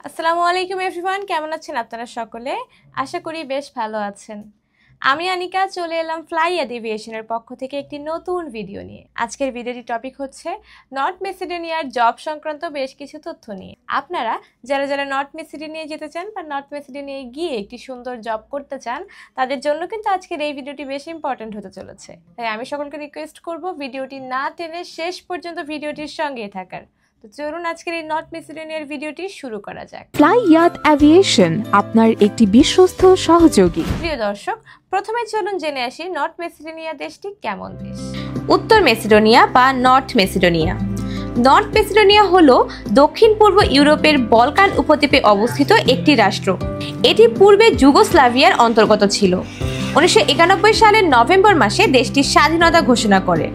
আসসালামু আলাইকুম এভরিওয়ান, কেমন আছেন আপনারা সকলে? আশা করি বেশ ভালো আছেন। আমি আনিকা চলে এলাম ফ্লাইয়াদ এভিয়েশনের পক্ষ থেকে একটি নতুন ভিডিও নিয়ে। আজকের ভিডিওটির টপিক হচ্ছে নর্থ মেসিডোনিয়ার জব সংক্রান্ত বেশ কিছু তথ্য নিয়ে। আপনারা যারা নর্থ মেসিডোনিয়া যেতে চান বা নর্থ মেসিডোনিয়ায় গিয়ে একটি সুন্দর জব করতে চান, তাদের জন্য কিন্তু আজকের এই ভিডিওটি বেশ ইম্পর্টেন্ট হতে চলেছে। তাই আমি সকলকে রিকোয়েস্ট করব ভিডিওটি না টেনে শেষ পর্যন্ত ভিডিওটির সঙ্গেই থাকার। তো চলুন আজকের এই নর্থ মেসিডোনিয়ার ভিডিওটি শুরু করা যাক। ফ্লাইয়াদ এভিয়েশন আপনার একটি বিশ্বস্ত সহযোগী। প্রিয় দর্শক, প্রথমে চলুন জেনে আসি নর্থ মেসিডোনিয়া দেশটি কেমন দেশ। উত্তর মেসিডোনিয়া বা নর্থ মেসিডোনিয়া। নর্থ মেসিডোনিয়া হলো দক্ষিণ পূর্ব ইউরোপের বলকান উপদ্বীপে অবস্থিত একটি রাষ্ট্র। এটি পূর্বে যুগোস্লাভিয়ার অন্তর্গত ছিল। 1991 সালের নভেম্বর মাসে দেশটি স্বাধীনতা ঘোষণা করে।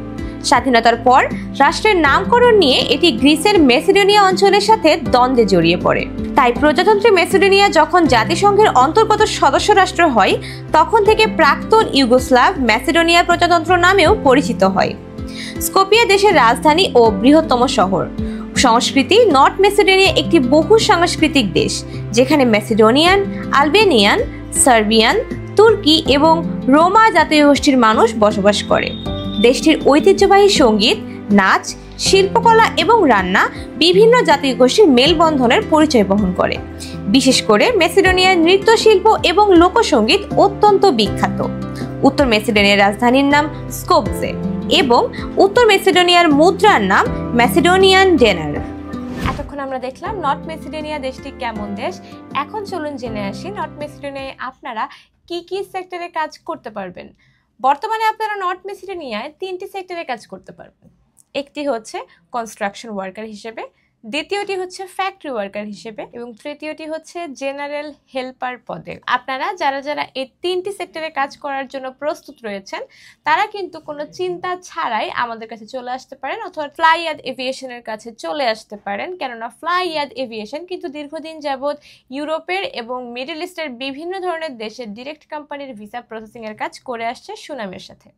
স্বাধীনতার পর রাষ্ট্রের নামকরণ নিয়ে এটি গ্রিসের মেসিডোনিয়া অঞ্চলের সাথে দ্বন্দ্বে জড়িয়ে পড়ে। তাই প্রজাতন্ত্রী মেসিডোনিয়া যখন জাতিসংঘের অন্তর্গত সদস্য রাষ্ট্র হয়, তখন থেকে প্রাক্তন ইউগোস্লাভ মেসিডোনিয়া প্রজাতন্ত্র নামেও পরিচিত হয়। স্কোপিয়া দেশের রাজধানী ও বৃহত্তম শহর। সংস্কৃতি: নর্থ মেসিডোনিয়া একটি বহু সাংস্কৃতিক দেশ, যেখানে মেসিডোনিয়ান, আলবেনিয়ান, সার্বিয়ান, তুর্কি এবং রোমা জাতীয় গোষ্ঠীর মানুষ বসবাস করে। দেশটির ঐতিহ্যবাহী সঙ্গীত, নাচ, শিল্পকলা এবং রান্না বিভিন্ন জাতীয় গোষ্ঠীর মেলবন্ধনের পরিচয় বহন করে। বিশেষ করে মেসিডোনিয়ার নৃত্যশিল্প এবং লোকসঙ্গীত অত্যন্ত বিখ্যাত। উত্তর মেসিডোনিয়ার রাজধানীর নাম স্কোপজে এবং উত্তর মেসিডোনিয়ার মুদ্রার নাম মেসিডোনিয়ান ডেনার। এতক্ষণ আমরা দেখলাম নর্থ মেসিডোনিয়া দেশটি কেমন দেশ। এখন চলুন জেনে আসি নর্থ মেসিডোনিয়ায় আপনারা কি কি সেক্টরে কাজ করতে পারবেন। বর্তমানে আপনারা নর্থ মেসিডোনিয়ায় 3টি সেক্টরে কাজ করতে পারবেন। একটি হচ্ছে কনস্ট্রাকশন ওয়ার্কার হিসেবে, দ্বিতীয়টি হচ্ছে ফ্যাক্টরি ওয়ার্কার হিসেবে এবং তৃতীয়টি হচ্ছে জেনারেল হেল্পার পদে। আপনারা যারা এই 3টি সেক্টরে কাজ করার জন্য প্রস্তুত রয়েছেন, তারা কিন্তু কোনো চিন্তা ছাড়াই আমাদের কাছে চলে আসতে পারেন অথবা ফ্লাইয়াদ এভিয়েশনের কাছে চলে আসতে পারেন। কেননা ফ্লাইয়াদ এভিয়েশন কিন্তু দীর্ঘদিন যাবৎ ইউরোপের এবং মিডল ইস্টের বিভিন্ন ধরনের দেশের ডিরেক্ট কোম্পানির ভিসা প্রসেসিংয়ের কাজ করে আসছে সুনামের সাথে।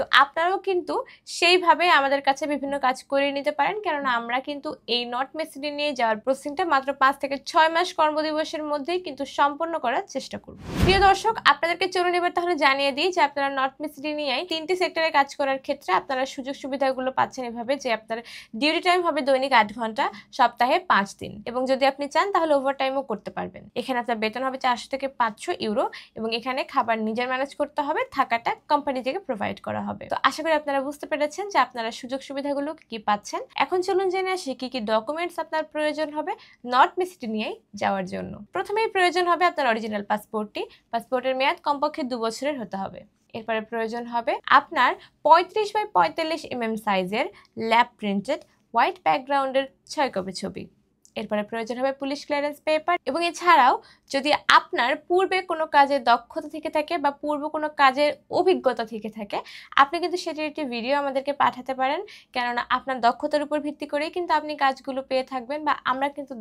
তো আপনারাও কিন্তু সেইভাবে আমাদের কাছে বিভিন্ন কাজ করে নিতে পারেন, কেননা আমরা কিন্তু এই নর্থ মেসিডোনিয়ায় যাওয়ার প্রসেসিংটা মাত্র 5 থেকে 6 মাস কর্মদিবসের মধ্যেই কিন্তু সম্পন্ন করার চেষ্টা করব। প্রিয় দর্শক, আপনাদেরকে চলুন এবার তাহলে জানিয়ে দিই যে আপনারা নর্থ মেসিডোনিয়ায় 3টি সেক্টরে কাজ করার ক্ষেত্রে আপনারা সুযোগ সুবিধাগুলো পাচ্ছেন এভাবে যে আপনার ডিউটি টাইম হবে দৈনিক 8 ঘন্টা, সপ্তাহে 5 দিন, এবং যদি আপনি চান তাহলে ওভারটাইমও করতে পারবেন। এখানে আপনার বেতন হবে 400 থেকে 500 ইউরো এবং এখানে খাবার নিজের ম্যানেজ করতে হবে, থাকাটা কোম্পানি থেকে প্রোভাইড করা হবে। তো আশা করি আপনারা বুঝতে পেরেছেন যে আপনারা সুযোগ সুবিধাগুলো কি পাচ্ছেন। এখন চলুন জেনে আসি কি কি ডকুমেন্টস আপনার প্রয়োজন হবে নর্থ মেসিডোনিয়ায় যাওয়ার জন্য। প্রথমেই প্রয়োজন হবে আপনার অরিজিনাল পাসপোর্টটি। পাসপোর্টের মেয়াদ কমপক্ষে 2 বছরের হতে হবে। এরপরে প্রয়োজন হবে আপনার 35x45 mm সাইজের ল্যাব প্রিন্টেড হোয়াইট ব্যাকগ্রাউন্ডের 6 কপি ছবি। এরপরে প্রয়োজন হবে পুলিশ ক্লিয়ারেন্স পেপার এবং এছাড়াও যদি আপনার পূর্বে কোনো কাজের দক্ষতা থেকে থাকে বা পূর্ব কোনো কাজের অভিজ্ঞতা থেকে থাকে, আপনি কিন্তু সেটির একটি ভিডিও আমাদেরকে পাঠাতে পারেন। কেননা আপনার দক্ষতার উপর ভিত্তি করেই কিন্তু আপনি কাজগুলো পেয়ে থাকবেন, বা আমরা কিন্তু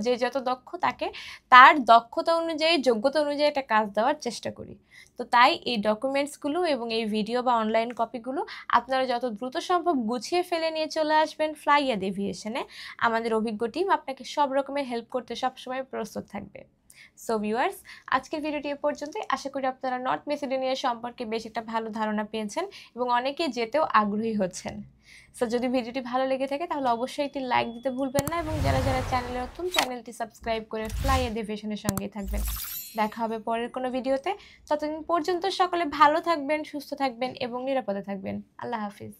যে যত দক্ষ তাকে তার দক্ষতা অনুযায়ী, যোগ্যতা অনুযায়ী একটা কাজ দেওয়ার চেষ্টা করি। তো তাই এই ডকুমেন্টসগুলো এবং এই ভিডিও বা অনলাইন কপিগুলো আপনারা যত দ্রুত সম্ভব গুছিয়ে ফেলে নিয়ে চলে আসবেন ফ্লাইয়াদ এভিয়েশনে। আমাদের অভিজ্ঞ টিম আপনাকে সব রকমের হেল্প করতে সবসময় প্রস্তুত থাকবে। সো ভিউয়ার্স, আজকের ভিডিওটি এ পর্যন্তই। আশা করি আপনারা নর্থ মেসিডোনিয়া সম্পর্কে বেশ একটা ভালো ধারণা পেয়েছেন এবং অনেকেই যেতেও আগ্রহী হচ্ছেন। সো যদি ভিডিওটি ভালো লেগে থাকে তাহলে অবশ্যই একটি লাইক দিতে ভুলবেন না এবং যারা চ্যানেলে নতুন, চ্যানেলটি সাবস্ক্রাইব করে ফ্লাইয়াদ এভিয়েশনের সঙ্গেই থাকবেন। দেখা হবে পরের কোনো ভিডিওতে। ততদিন পর্যন্ত সকলে ভালো থাকবেন, সুস্থ থাকবেন এবং নিরাপদে থাকবেন। আল্লাহ হাফিজ।